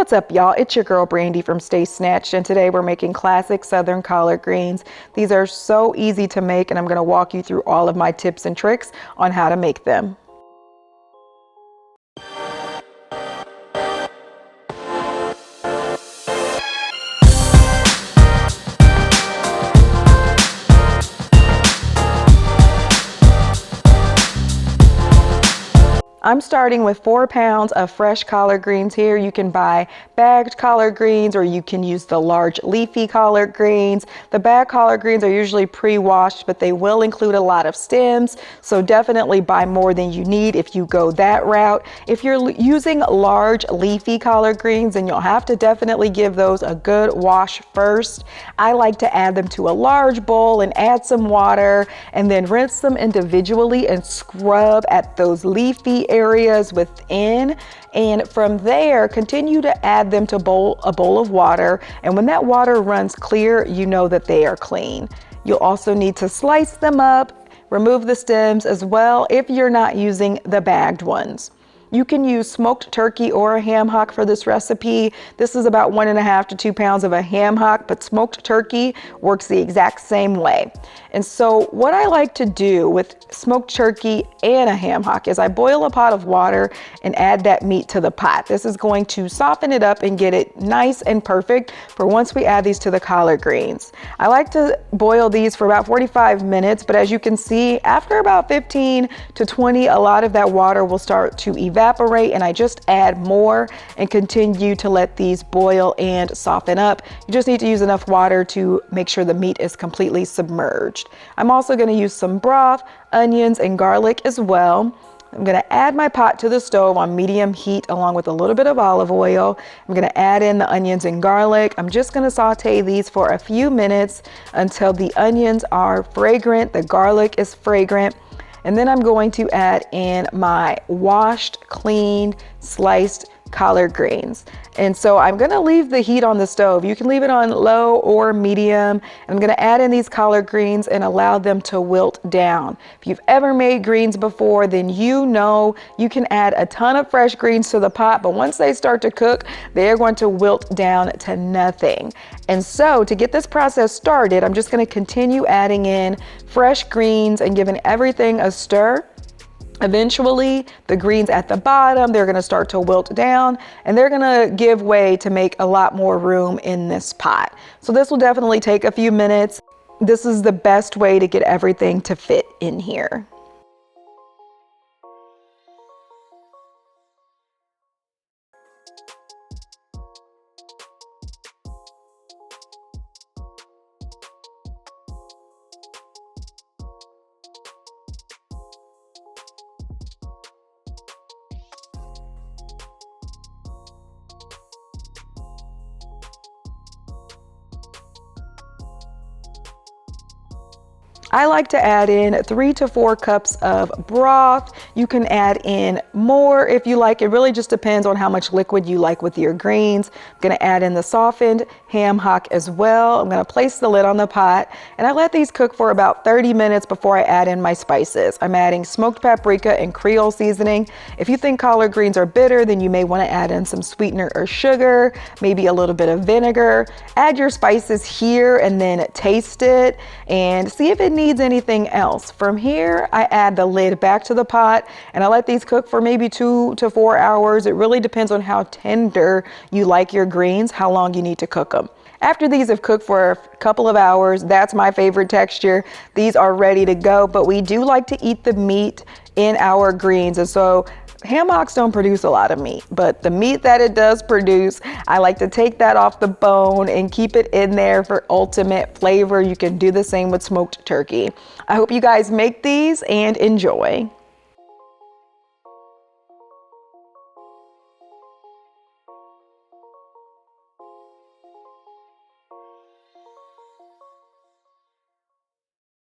What's up, y'all? It's your girl Brandy from Stay Snatched, and today we're making classic Southern collard greens. These are so easy to make, and I'm going to walk you through all of my tips and tricks on how to make them. I'm starting with 4 pounds of fresh collard greens here. You can buy bagged collard greens or you can use the large leafy collard greens. The bagged collard greens are usually pre-washed, but they will include a lot of stems. So definitely buy more than you need if you go that route. If you're using large leafy collard greens, then you'll have to definitely give those a good wash first. I like to add them to a large bowl and add some water and then rinse them individually and scrub at those leafy areas within, and from there continue to add them to a bowl of water, and when that water runs clear, you know that they are clean. You'll also need to slice them up, remove the stems as well if you're not using the bagged ones. You can use smoked turkey or a ham hock for this recipe. This is about 1.5 to 2 pounds of a ham hock, but smoked turkey works the exact same way. And so what I like to do with smoked turkey and a ham hock is I boil a pot of water and add that meat to the pot. This is going to soften it up and get it nice and perfect for once we add these to the collard greens. I like to boil these for about 45 minutes, but as you can see, after about 15 to 20, a lot of that water will start to evaporate, and I just add more and continue to let these boil and soften up. You just need to use enough water to make sure the meat is completely submerged. I'm also going to use some broth, onions, and garlic as well. I'm going to add my pot to the stove on medium heat along with a little bit of olive oil. I'm going to add in the onions and garlic. I'm just going to saute these for a few minutes until the onions are fragrant, the garlic is fragrant. And then I'm going to add in my washed, clean, sliced collard greens. And so I'm going to leave the heat on the stove. You can leave it on low or medium. I'm going to add in these collard greens and allow them to wilt down. If you've ever made greens before, then you know you can add a ton of fresh greens to the pot, but once they start to cook, they're going to wilt down to nothing. And so to get this process started, I'm just going to continue adding in fresh greens and giving everything a stir. Eventually, the greens at the bottom, they're going to start to wilt down and they're going to give way to make a lot more room in this pot. So this will definitely take a few minutes. This is the best way to get everything to fit in here. I like to add in 3 to 4 cups of broth. You can add in more if you like. It really just depends on how much liquid you like with your greens. I'm going to add in the softened ham hock as well. I'm going to place the lid on the pot and I let these cook for about 30 minutes before I add in my spices. I'm adding smoked paprika and Creole seasoning. If you think collard greens are bitter, then you may want to add in some sweetener or sugar, maybe a little bit of vinegar. Add your spices here and then taste it and see if it needs anything else. From here, I add the lid back to the pot and I let these cook for maybe 2 to 4 hours. It really depends on how tender you like your greens, how long you need to cook them. After these have cooked for a couple of hours, that's my favorite texture. These are ready to go, but we do like to eat the meat in our greens. And so ham hocks don't produce a lot of meat, but the meat that it does produce, I like to take that off the bone and keep it in there for ultimate flavor. You can do the same with smoked turkey. I hope you guys make these and enjoy.